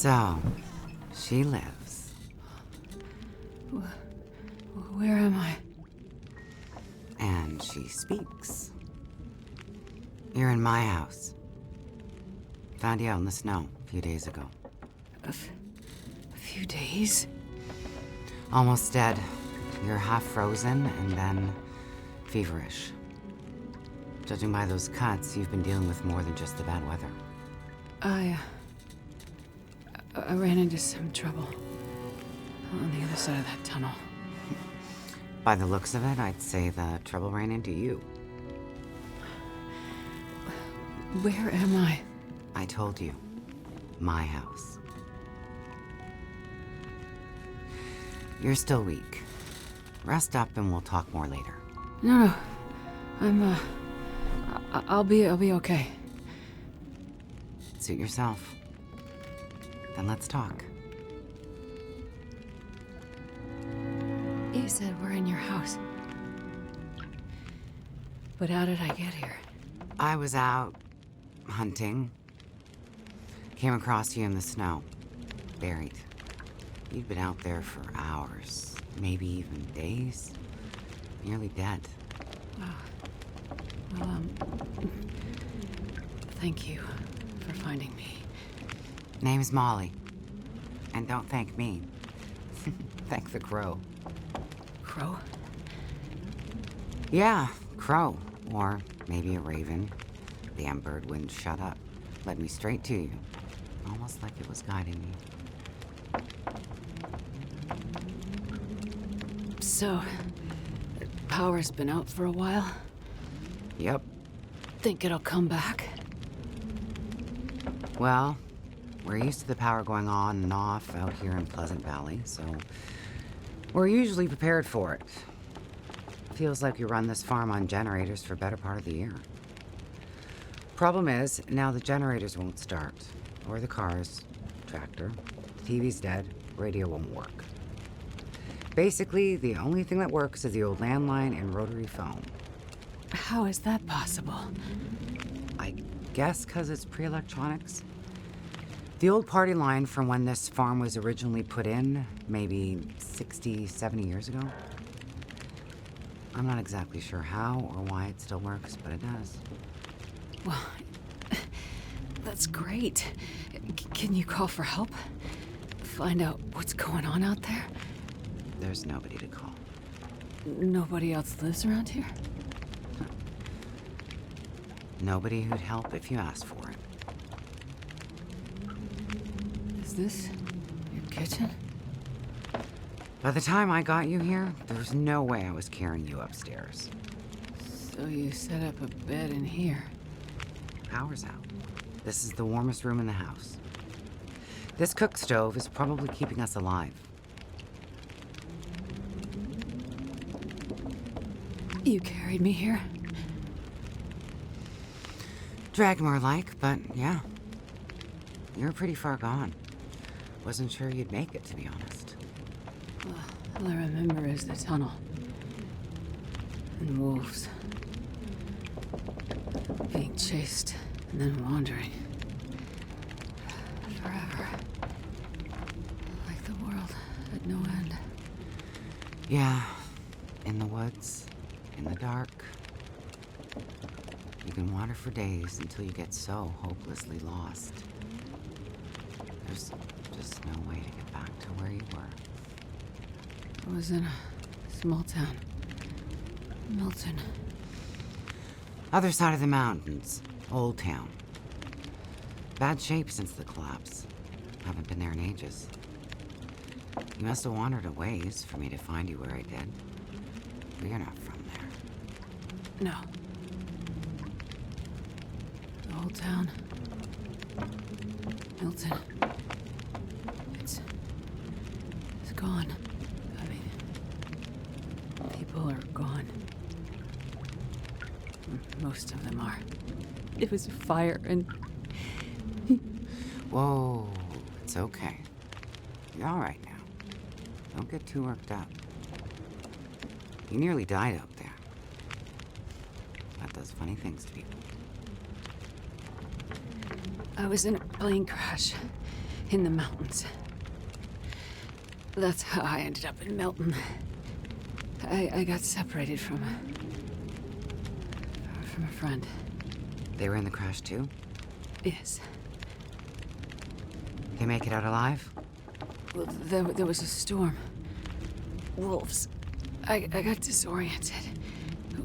So, she lives. Where am I? And she speaks. You're in my house. Found you out in the snow a few days ago. A few days? Almost dead. You're half frozen and then feverish. Judging by those cuts, you've been dealing with more than just the bad weather. I ran into some trouble on the other side of that tunnel. By the looks of it, I'd say the trouble ran into you. Where am I? I told you. My house. You're still weak. Rest up and we'll talk more later. No. I'll be okay. Suit yourself. Then let's talk. You said we're in your house. But how did I get here? I was out hunting. Came across you in the snow. Buried. You'd been out there for hours, maybe even days. Nearly dead. Well, thank you for finding me. Name's Molly. And don't thank me. Thank the crow. Crow? Yeah, crow. Or maybe a raven. Damn bird wouldn't shut up. Led me straight to you. Almost like it was guiding me. So, the power's been out for a while? Yep. Think it'll come back? Well, we're used to the power going on and off out here in Pleasant Valley, so we're usually prepared for it. Feels like we run this farm on generators for better part of the year. Problem is, now the generators won't start. Or the cars, tractor, the TV's dead, radio won't work. Basically, the only thing that works is the old landline and rotary phone. How is that possible? I guess because it's pre-electronics. The old party line from when this farm was originally put in, maybe 60, 70 years ago. I'm not exactly sure how or why it still works, but it does. Well, that's great. Can you call for help? Find out what's going on out there? There's nobody to call. Nobody else lives around here? Nobody who'd help if you asked for it. Is this your kitchen? By the time I got you here, there was no way I was carrying you upstairs. So you set up a bed in here? Power's out. This is the warmest room in the house. This cook stove is probably keeping us alive. You carried me here? Dragged more like, but yeah. You're pretty far gone. Wasn't sure you'd make it, to be honest. All I remember is the tunnel. And wolves. Being chased and then wandering. Forever. Like the world had no end. Yeah. In the woods. In the dark. You can wander for days until you get so hopelessly lost. There's just no way to get back to where you were. I was in a small town. Milton. Other side of the mountains. Old town. Bad shape since the collapse. Haven't been there in ages. You must have wandered a ways for me to find you where I did. But you're not from there. No. The old town. Milton. It's gone. I mean, people are gone. Most of them are. It was a fire and... Whoa, it's okay. You're all right now. Don't get too worked up. You nearly died out there. That does funny things to people. I was in a plane crash. in the mountains. That's how I ended up in Milton. I got separated from a friend. They were in the crash too? Yes. They make it out alive? Well, there was a storm. Wolves. I got disoriented.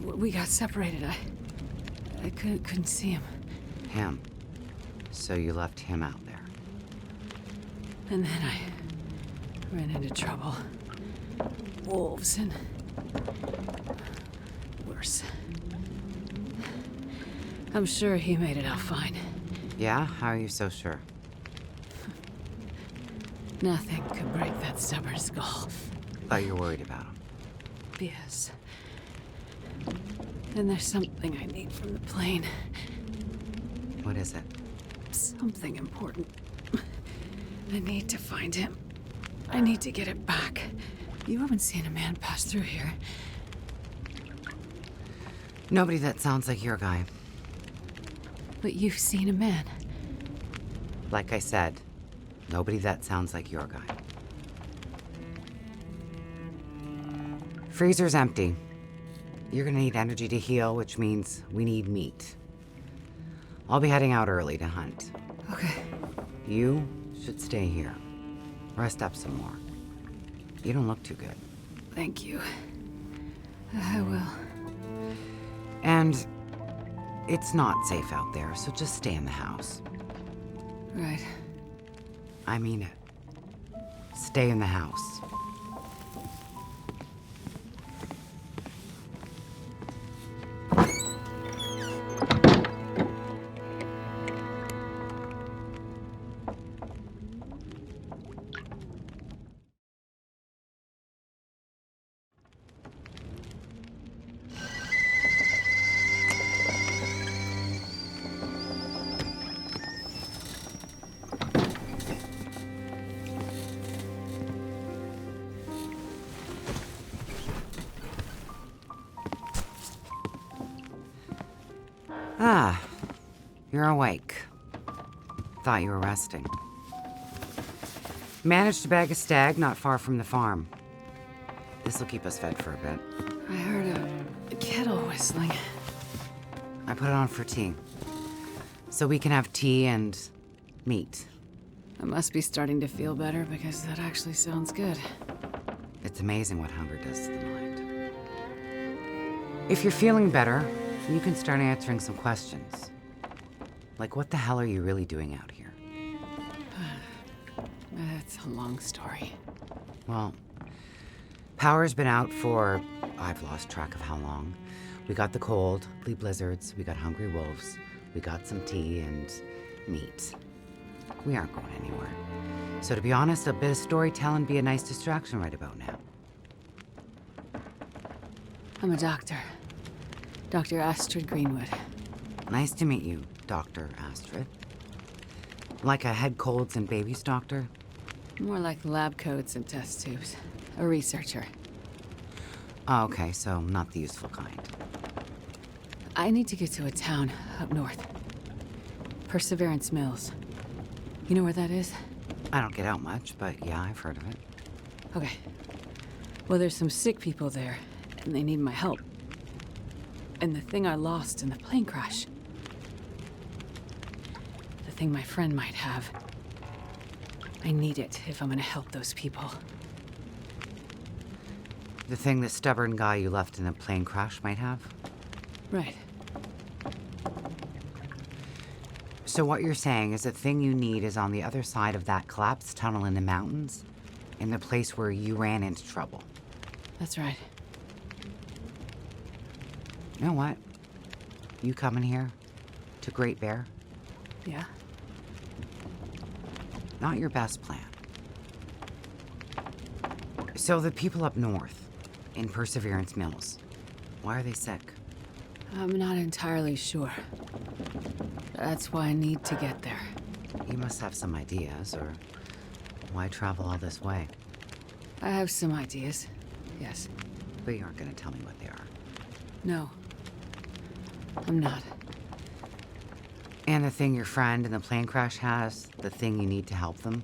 We got separated. I couldn't see him. Him. So you left him out there. And then I ran into trouble. Wolves and worse. I'm sure he made it out fine. Yeah? How are you so sure? Nothing could break that stubborn skull. Thought you were worried about him. Yes. And there's something I need from the plane. What is it? Something important. I need to find him. I need to get it back. You haven't seen a man pass through here. Nobody that sounds like your guy. But you've seen a man. Like I said, nobody that sounds like your guy. Freezer's empty. You're gonna need energy to heal, which means we need meat. I'll be heading out early to hunt. Okay. You should stay here. Rest up some more. You don't look too good. Thank you. I will. And it's not safe out there, so just stay in the house. Right. I mean it. Stay in the house. Ah, you're awake. Thought you were resting. Managed to bag a stag not far from the farm. This'll keep us fed for a bit. I heard a kettle whistling. I put it on for tea. So we can have tea and meat. I must be starting to feel better because that actually sounds good. It's amazing what hunger does to the mind. If you're feeling better, you can start answering some questions. Like, what the hell are you really doing out here? It's a long story. Well, power's been out for, I've lost track of how long. We got the cold, the blizzards, we got hungry wolves, we got some tea and meat. We aren't going anywhere. So to be honest, a bit of storytelling be a nice distraction right about now. I'm a doctor. Dr. Astrid Greenwood. Nice to meet you, Dr. Astrid. Like a head colds and babies doctor? More like lab coats and test tubes. A researcher. Oh, okay, so not the useful kind. I need to get to a town up north. Perseverance Mills. You know where that is? I don't get out much, but yeah, I've heard of it. Okay. Well, there's some sick people there, and they need my help. And the thing I lost in the plane crash. The thing my friend might have. I need it if I'm gonna help those people. The thing the stubborn guy you left in the plane crash might have? Right. So what you're saying is the thing you need is on the other side of that collapsed tunnel in the mountains, in the place where you ran into trouble. That's right. You know what? You coming here to Great Bear? Yeah? Not your best plan. So the people up north, in Perseverance Mills, why are they sick? I'm not entirely sure. That's why I need to get there. You must have some ideas, or why travel all this way? I have some ideas, yes. But you aren't going to tell me what they are. No. I'm not. And the thing your friend in the plane crash has, the thing you need to help them?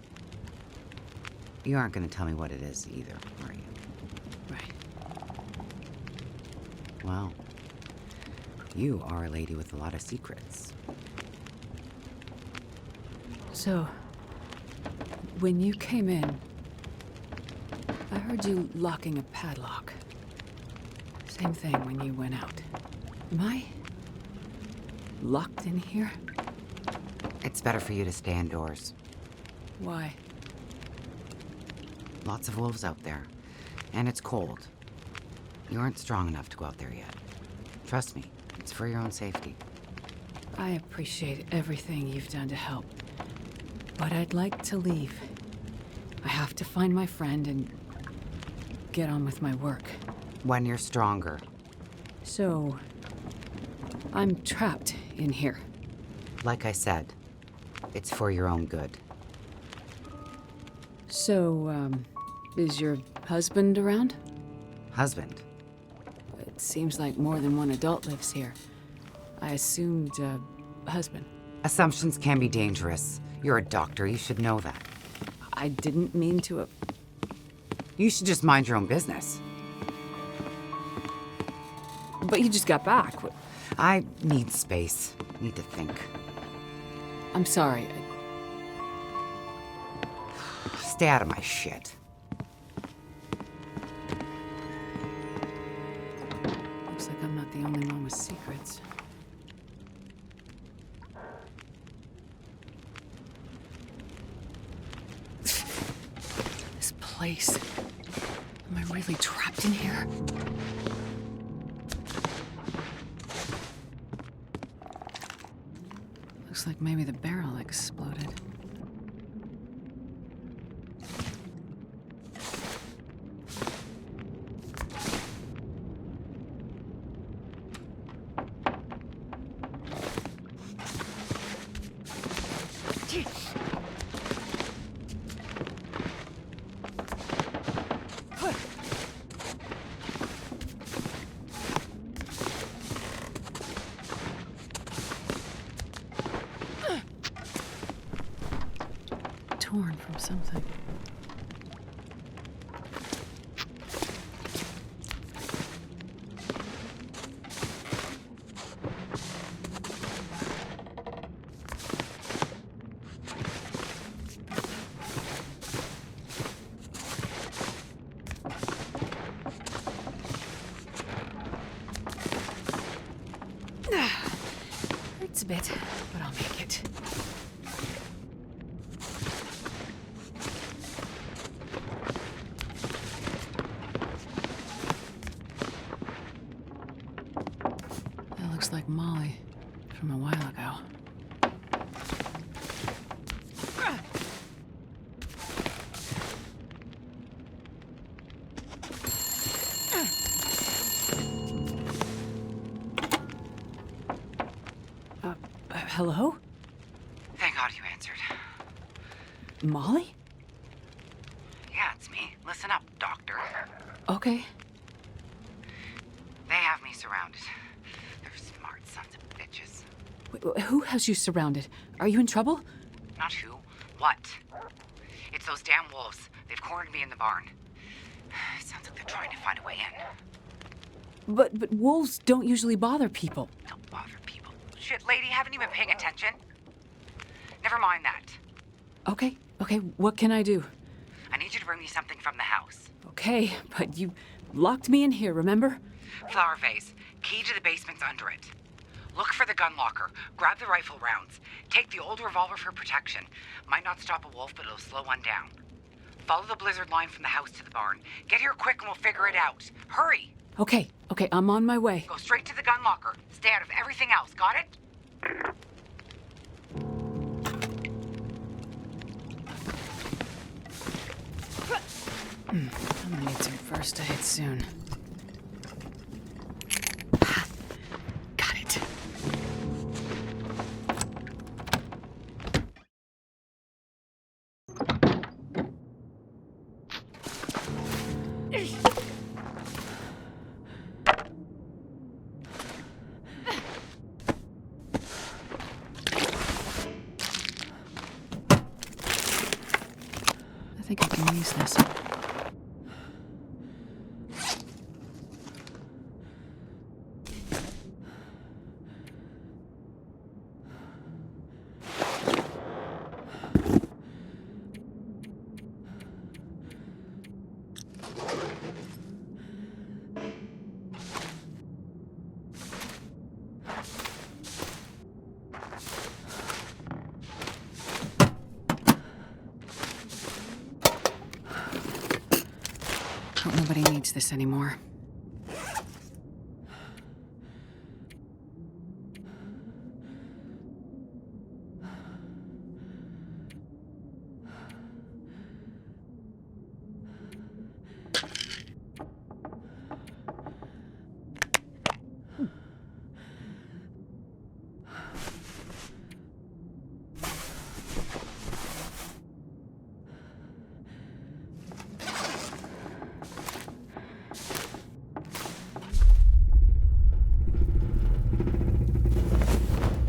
You aren't going to tell me what it is either, are you? Right. Well, you are a lady with a lot of secrets. So, when you came in, I heard you locking a padlock. Same thing when you went out. Am I locked in here? It's better for you to stay indoors. Why? Lots of wolves out there, and it's cold. You aren't strong enough to go out there yet. Trust me, it's for your own safety. I appreciate everything you've done to help, but I'd like to leave. I have to find my friend and get on with my work. When you're stronger. So, I'm trapped in here. Like I said, it's for your own good. So, is your husband around? Husband? It seems like more than one adult lives here. I assumed, husband. Assumptions can be dangerous. You're a doctor, you should know that. I didn't mean to. You should just mind your own business. But you just got back. I need space. Need to think. I'm sorry. Stay out of my shit. Looks like I'm not the only one with secrets. This place. Am I really trapped in here? Looks like maybe the barrel exploded. Torn from something. Hurts a bit, but I'll make it. That looks like Molly from a while ago. Hello? Thank God you answered. Molly? Yeah, it's me. Listen up, doctor. Okay. They have me surrounded. They're smart sons of bitches. Wait, who has you surrounded? Are you in trouble? Not who. What? It's those damn wolves. They've cornered me in the barn. Sounds like they're trying to find a way in. But wolves don't usually bother people. Don't bother people. Shit, lady, haven't you been paying attention? Never mind that. Okay, what can I do? I need you to bring me something from the house. Okay, but you locked me in here, remember? Flower vase. Key to the basement's under it. Look for the gun locker. Grab the rifle rounds. Take the old revolver for protection. Might not stop a wolf, but it'll slow one down. Follow the blizzard line from the house to the barn. Get here quick and we'll figure it out. Hurry! Okay, I'm on my way. Go straight to the gun locker. Stay out of everything else, got it? I'm gonna need some first aid soon. Got it. Hope nobody needs this anymore.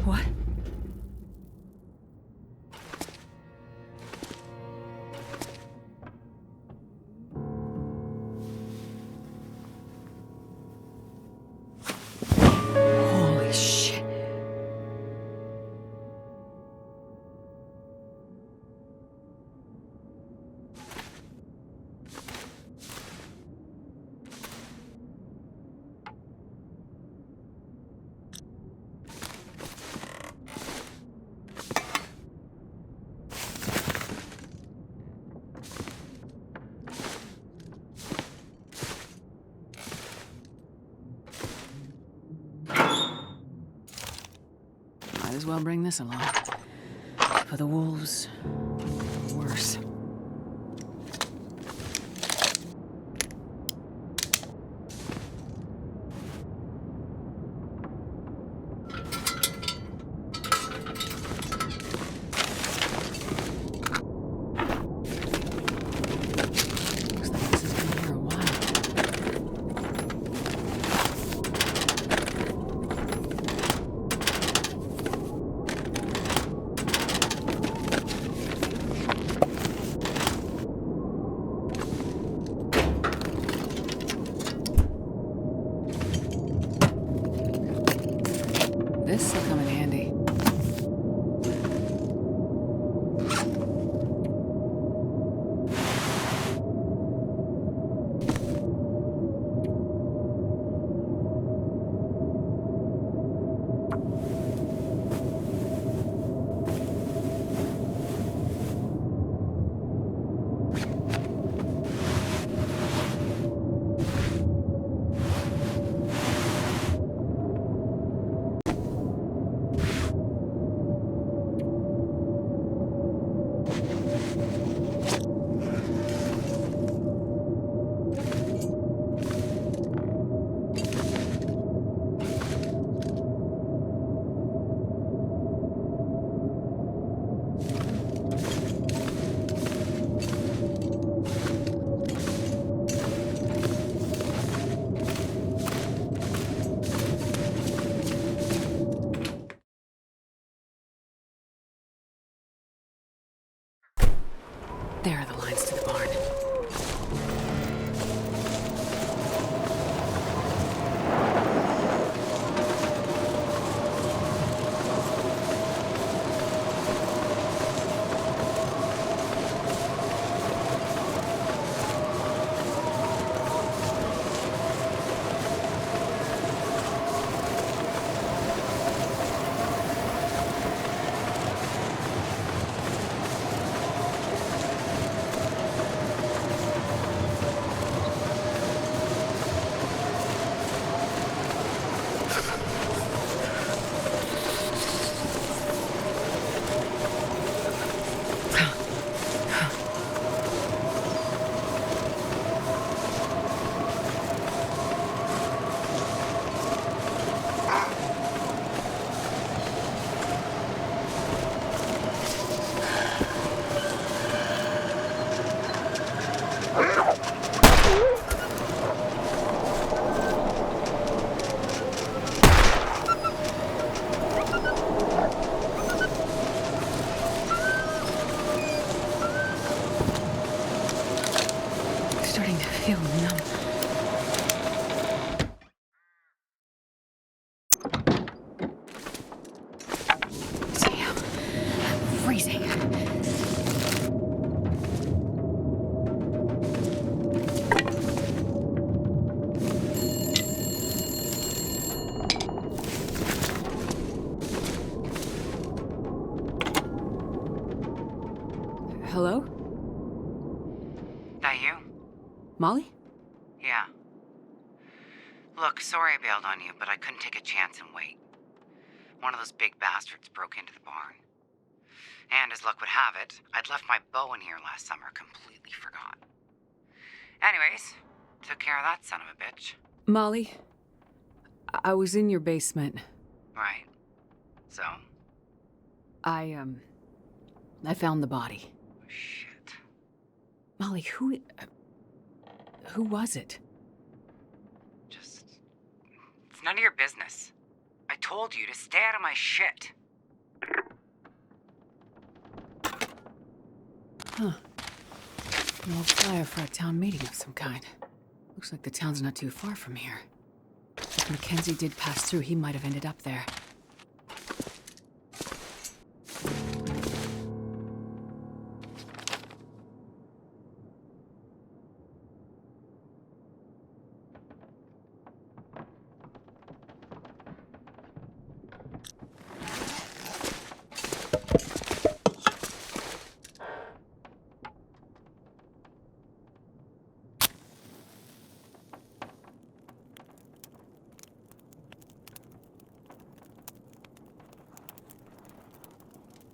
What? Holy shit. Might as well bring this along. For the wolves, or worse. Looks like this has been here a while. This'll come in handy. There are the lines to the barn. Starting to feel numb. Damn. I'm freezing. Hello? That you? Molly? Yeah. Look, sorry I bailed on you, but I couldn't take a chance and wait. One of those big bastards broke into the barn. And as luck would have it, I'd left my bow in here last summer, completely forgot. Anyways, took care of that son of a bitch. Molly, I was in your basement. Right. So? I found the body. Shit. Molly, who was it? It's none of your business. I told you to stay out of my shit. Huh. An old flyer for a town meeting of some kind. Looks like the town's not too far from here. If Mackenzie did pass through, he might have ended up there.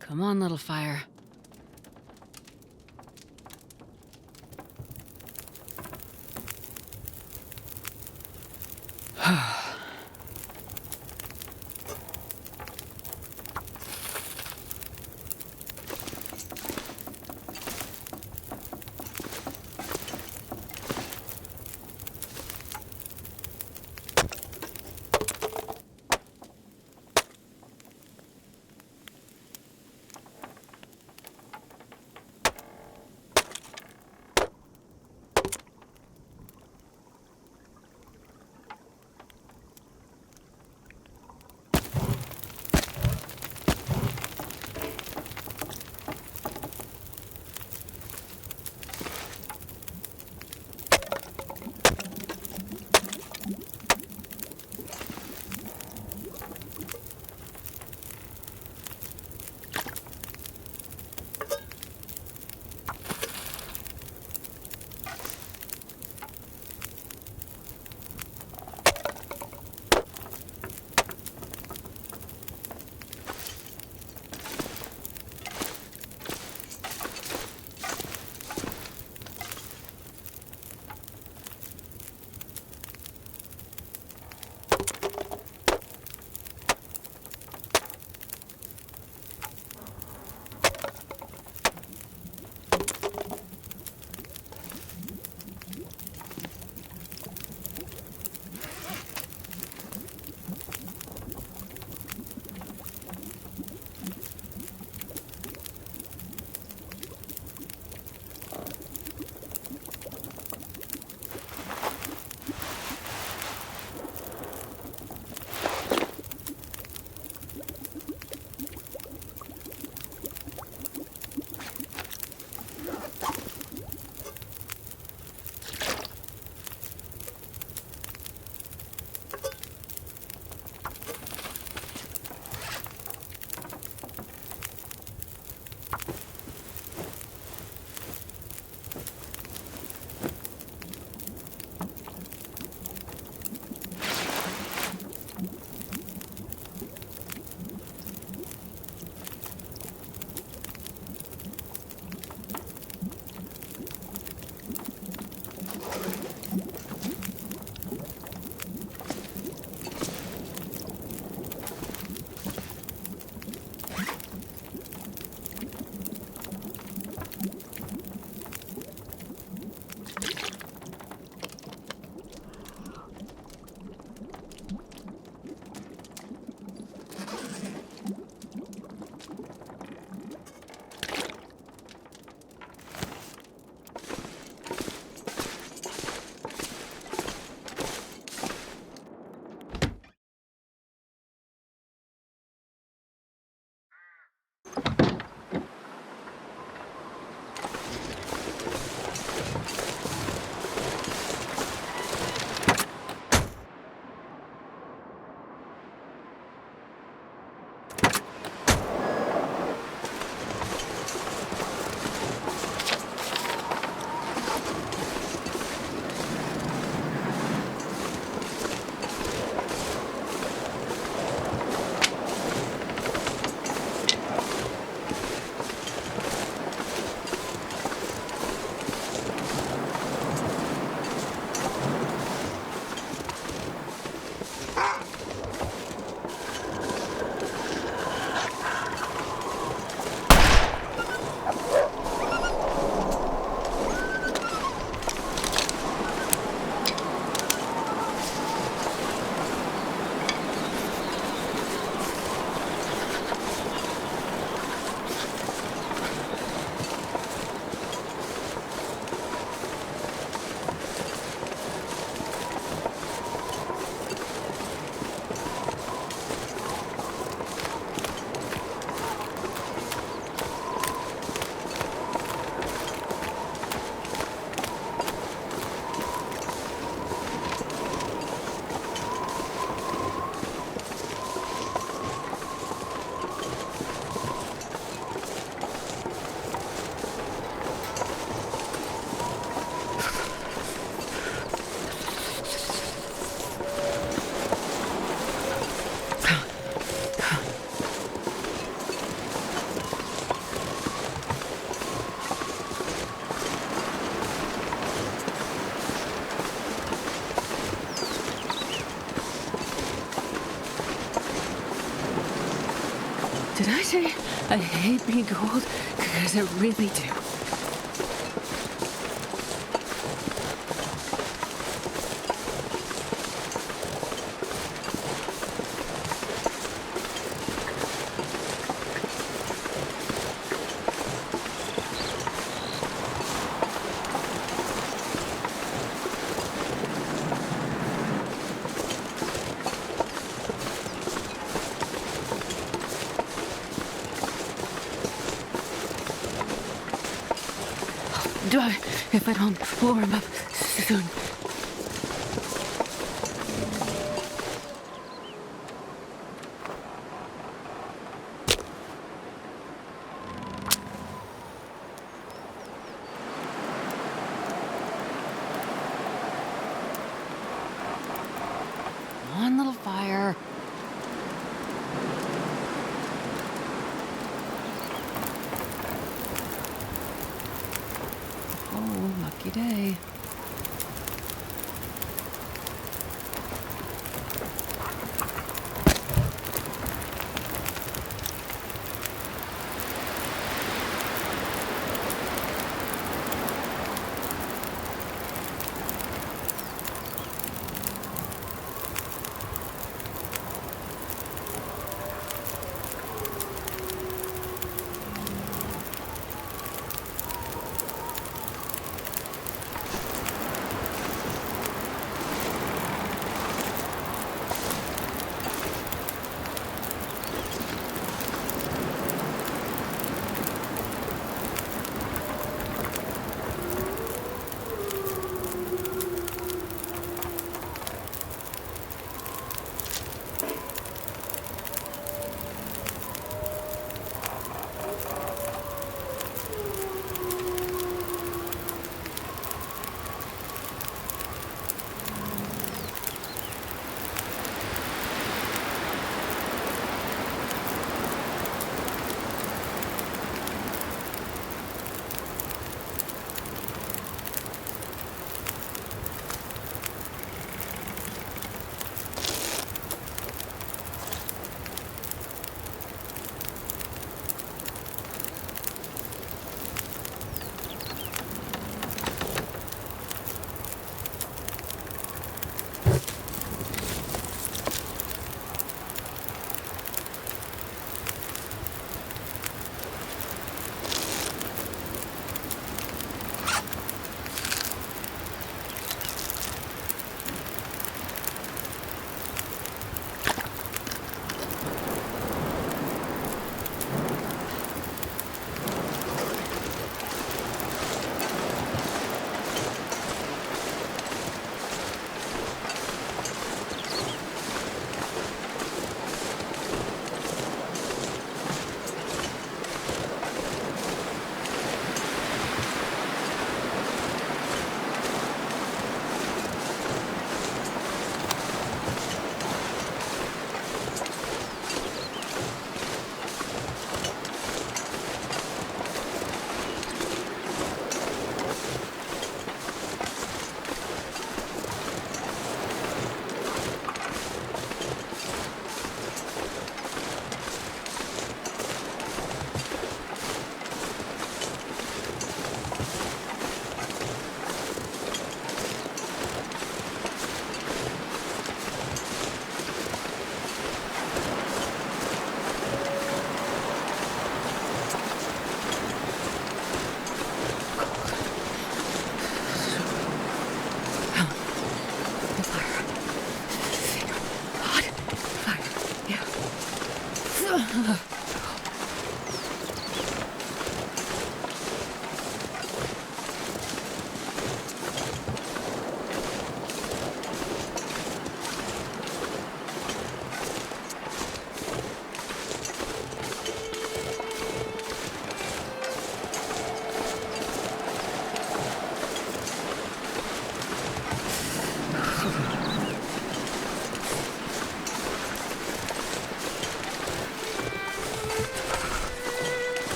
Come on, little fire. Did I say I hate being cold? Because I really do. Die if I don't warm up soon. One little fire. Oh, lucky day.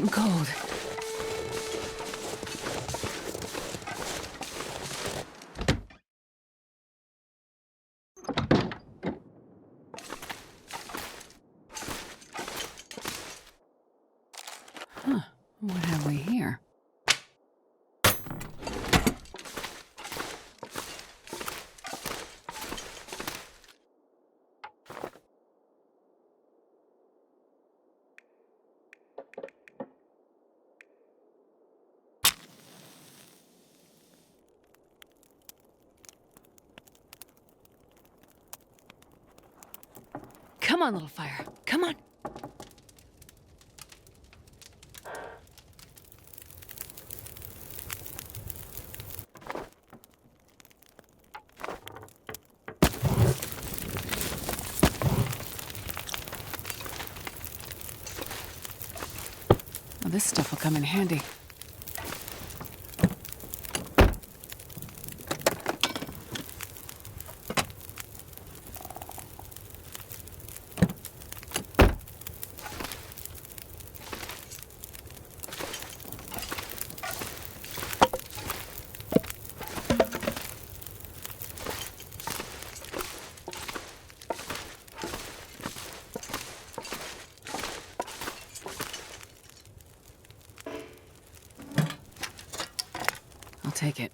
getting cold. Huh. What have we here? Come on, little fire. Come on. Well, this stuff will come in handy. I'll take it.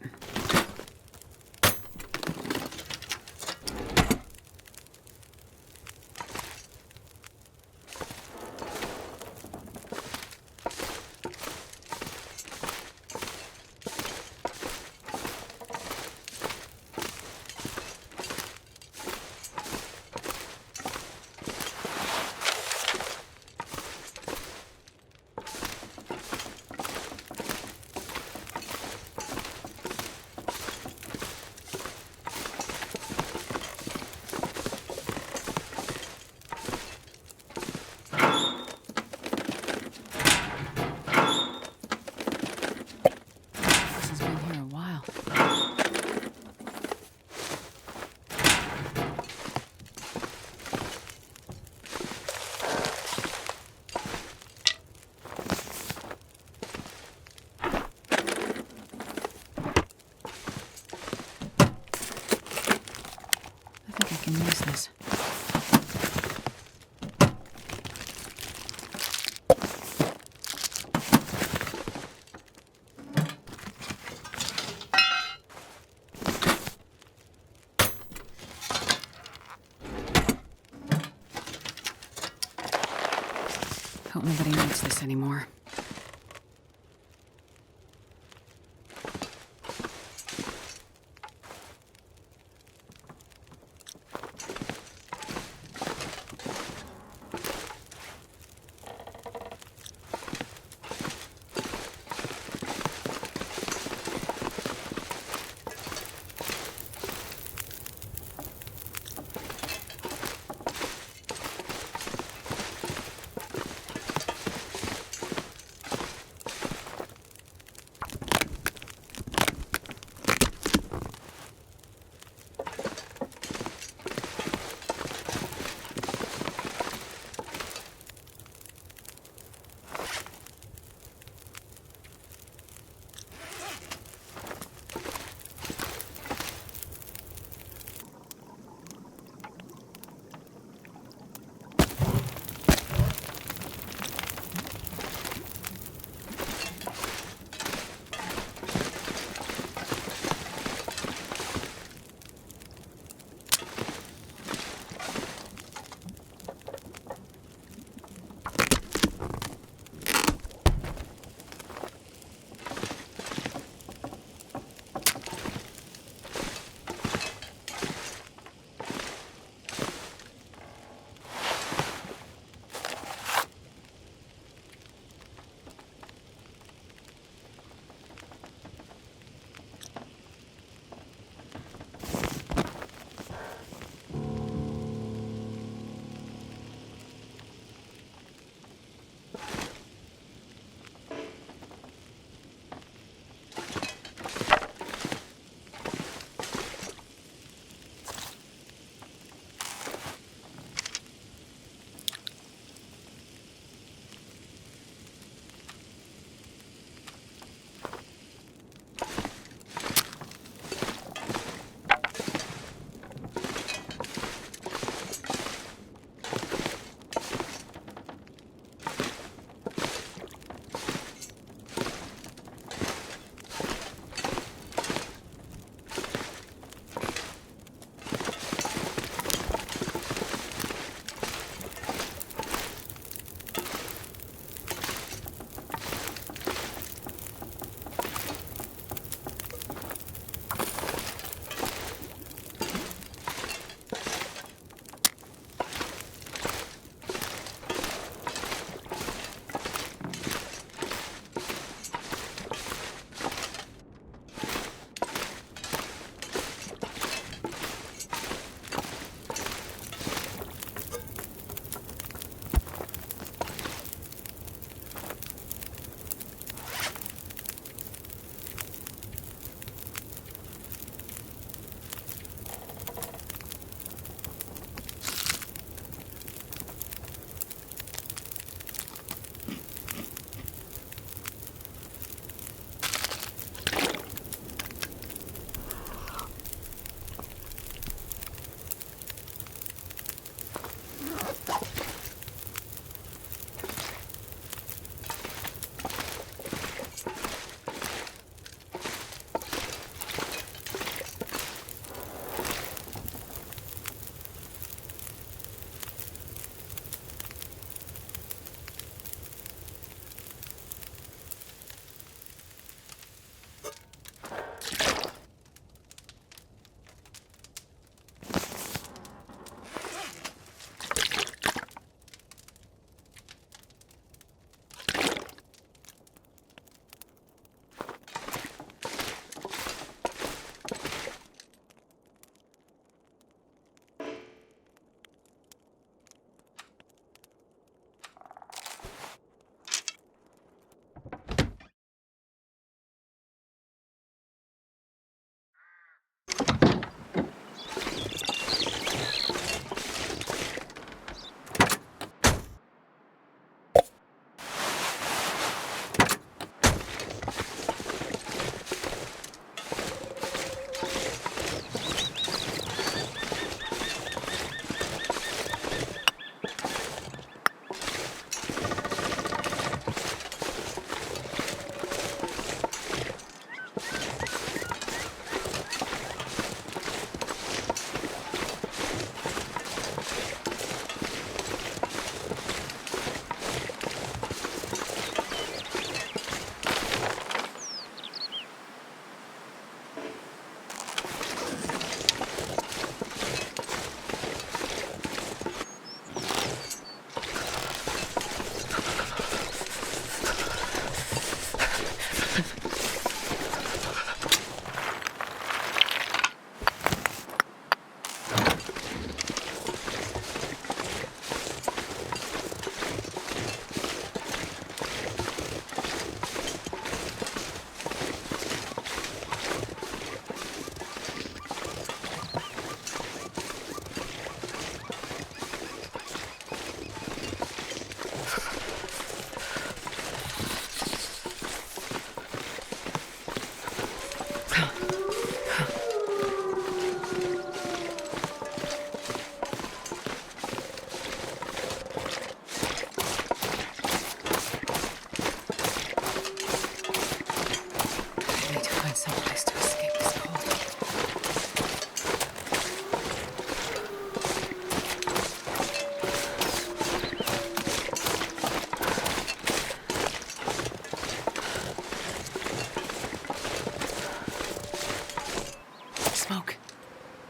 I can use this. Hope nobody needs this anymore.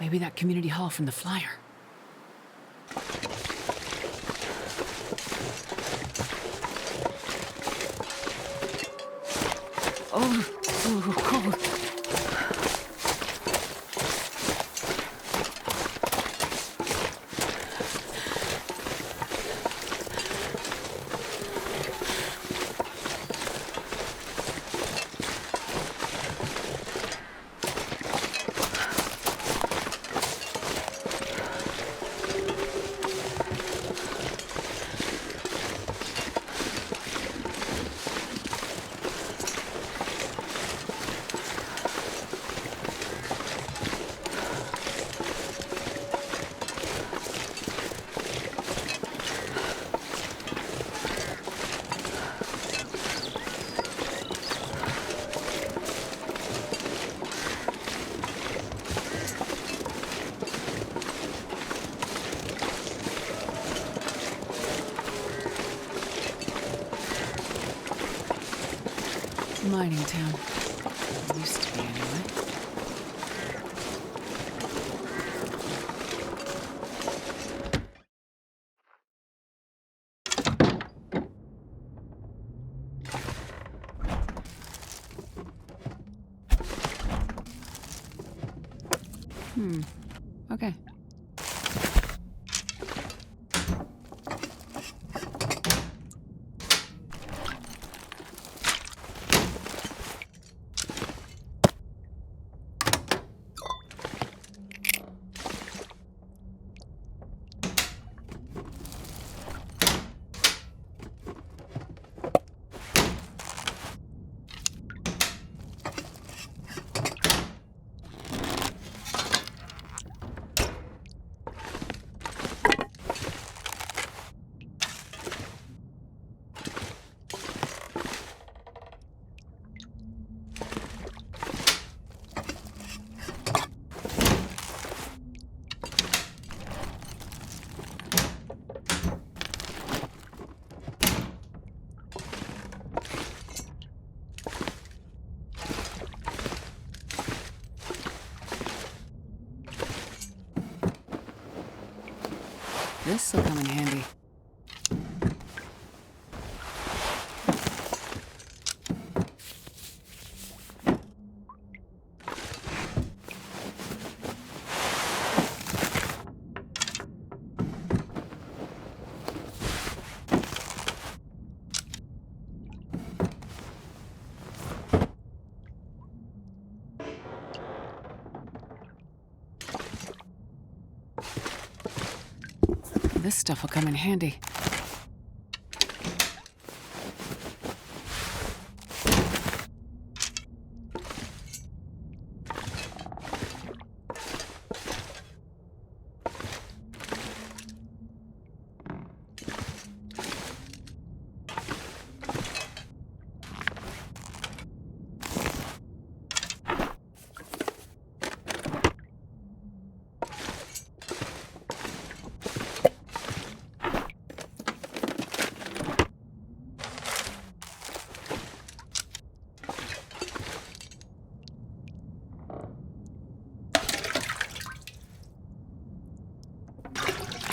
Maybe that community hall from the flyer. Oh, cold. Mining town. Used to be, anyway. Okay. This'll come in handy. This stuff will come in handy.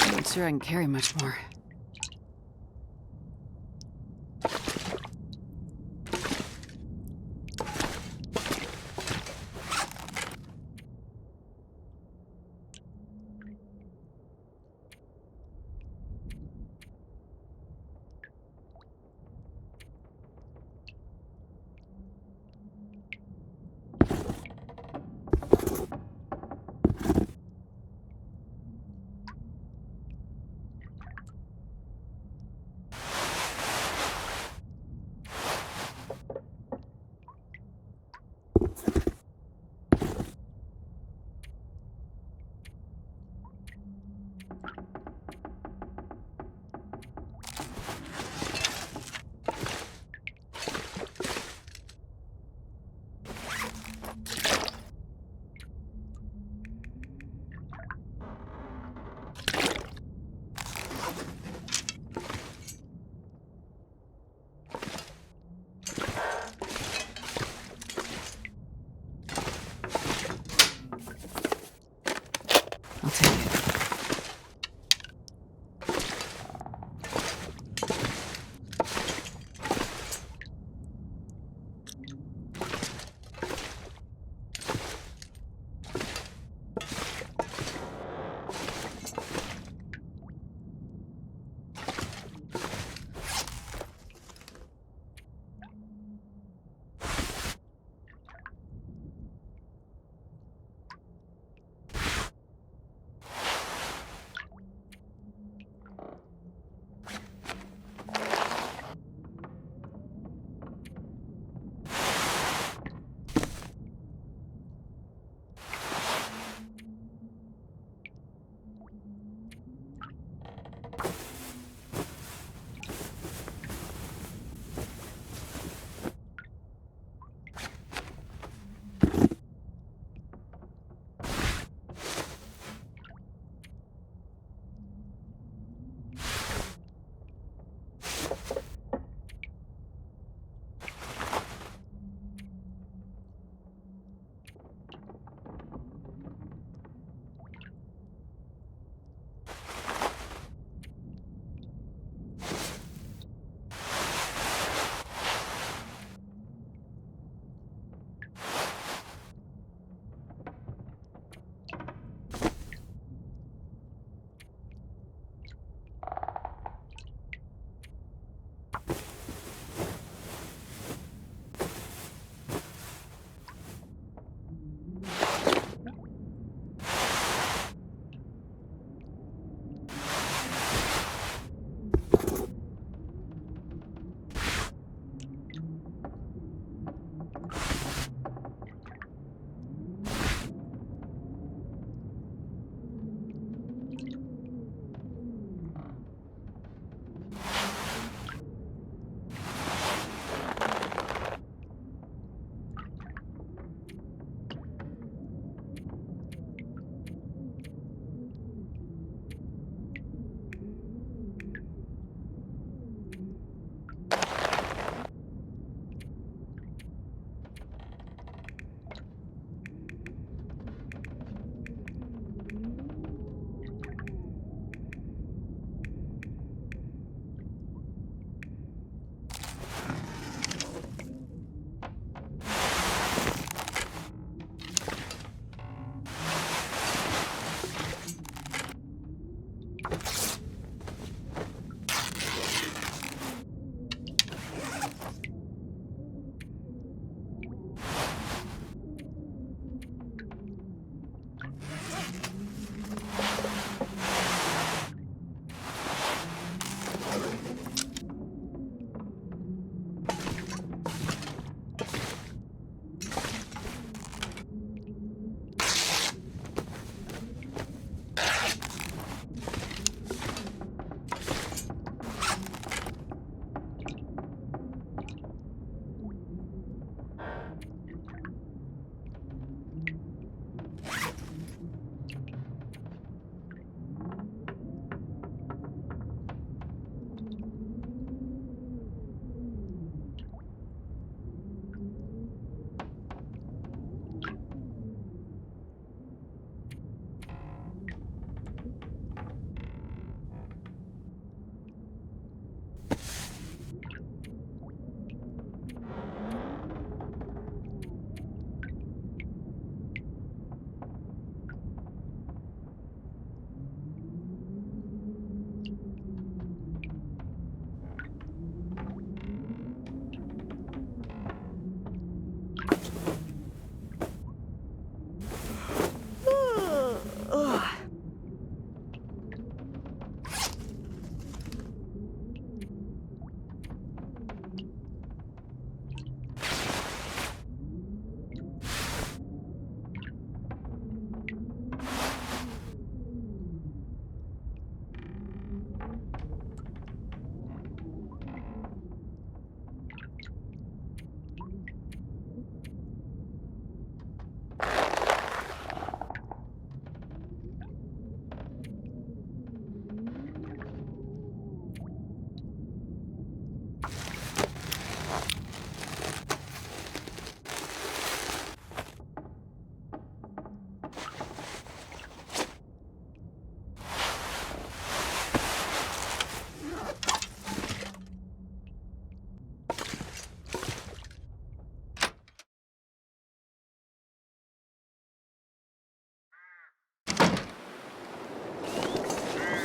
I'm not sure I can carry much more. I'll take it.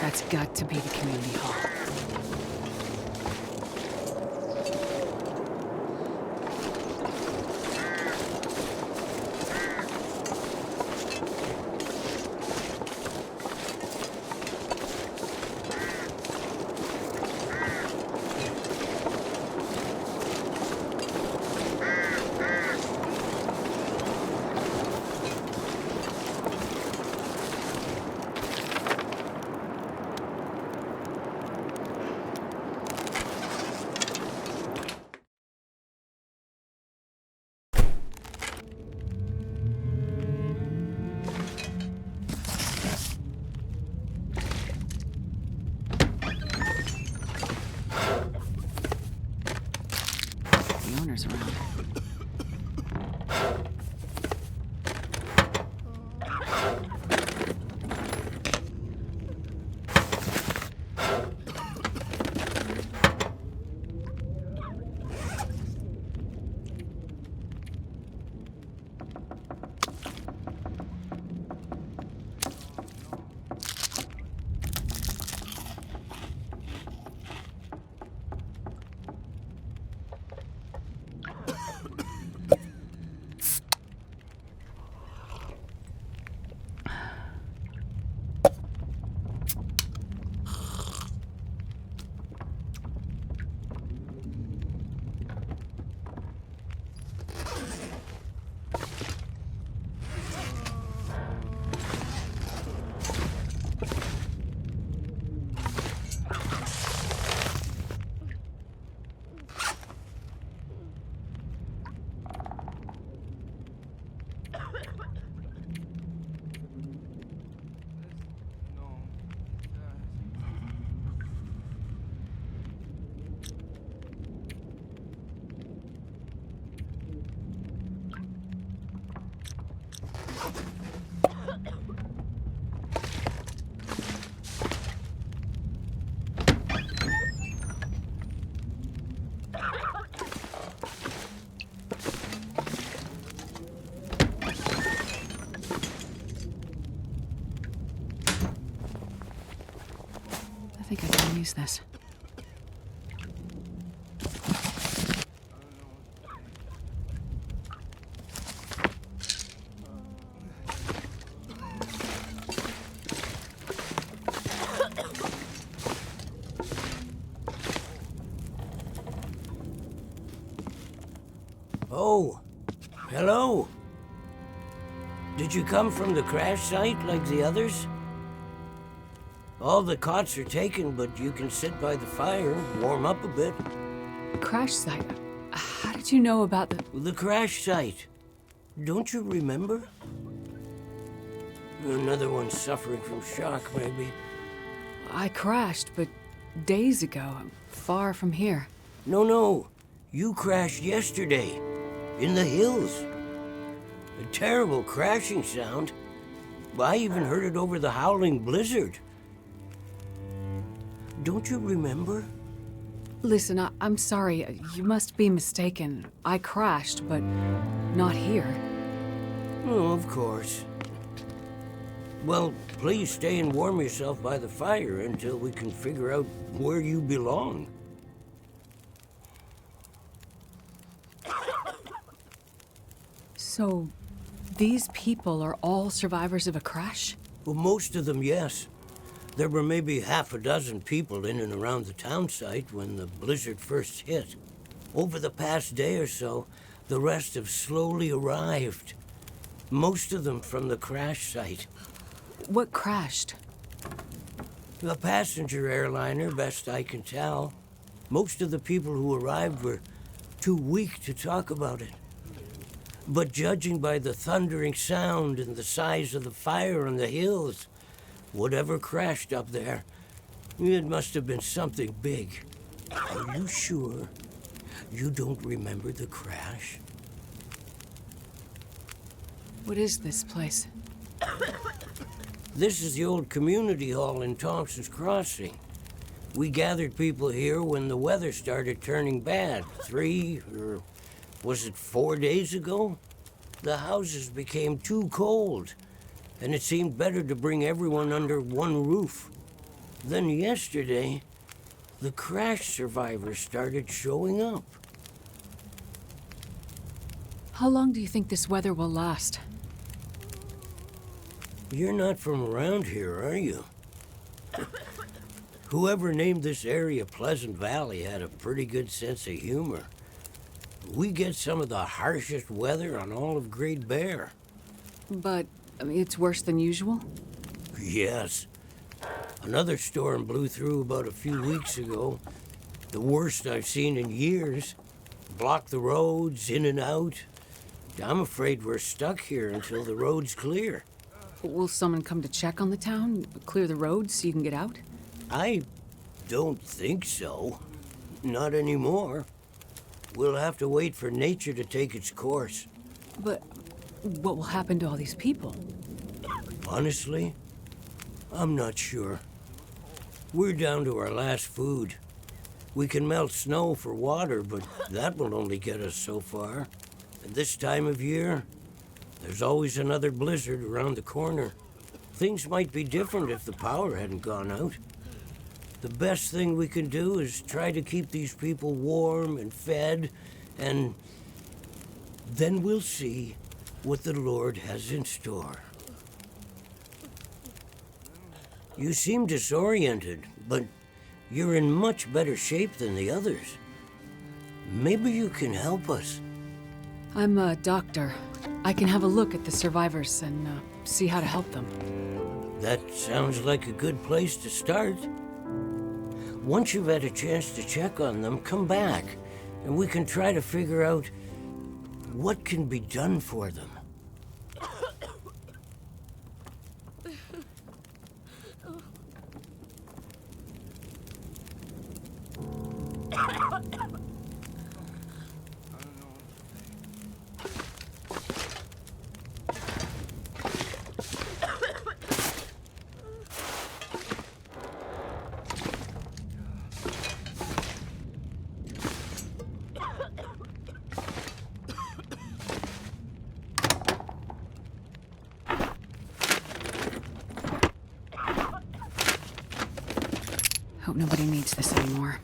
That's got to be the community hall. Around. I think I can use this. Oh, hello. Did you come from the crash site like the others? All the cots are taken, but you can sit by the fire, warm up a bit. Crash site? How did you know about The crash site. Don't you remember? Another one suffering from shock, maybe. I crashed, but days ago, far from here. No. You crashed yesterday. In the hills. A terrible crashing sound. I even heard it over the howling blizzard. Don't you remember? Listen, I'm sorry. You must be mistaken. I crashed, but not here. Oh, of course. Well, please stay and warm yourself by the fire until we can figure out where you belong. So, these people are all survivors of a crash? Well, most of them, yes. There were maybe half a dozen people in and around the town site when the blizzard first hit. Over the past day or so, the rest have slowly arrived. Most of them from the crash site. What crashed? A passenger airliner, best I can tell. Most of the people who arrived were too weak to talk about it. But judging by the thundering sound and the size of the fire on the hills, whatever crashed up there, it must have been something big. Are you sure you don't remember the crash? What is this place? This is the old community hall in Thompson's Crossing. We gathered people here when the weather started turning bad. 3 or was it 4 days ago? The houses became too cold, and it seemed better to bring everyone under one roof. Then yesterday, the crash survivors started showing up. How long do you think this weather will last? You're not from around here, are you? Whoever named this area Pleasant Valley had a pretty good sense of humor. We get some of the harshest weather on all of Great Bear. But, I mean, it's worse than usual? Yes. Another storm blew through about a few weeks ago. The worst I've seen in years. Blocked the roads, in and out. I'm afraid we're stuck here until the road's clear. Will someone come to check on the town? Clear the roads so you can get out? I don't think so. Not anymore. We'll have to wait for nature to take its course. But what will happen to all these people? Honestly, I'm not sure. We're down to our last food. We can melt snow for water, but that will only get us so far. And this time of year, there's always another blizzard around the corner. Things might be different if the power hadn't gone out. The best thing we can do is try to keep these people warm and fed, and then we'll see what the Lord has in store. You seem disoriented, but you're in much better shape than the others. Maybe you can help us. I'm a doctor. I can have a look at the survivors and see how to help them. That sounds like a good place to start. Once you've had a chance to check on them, come back, and we can try to figure out what can be done for them. Hope nobody needs this anymore.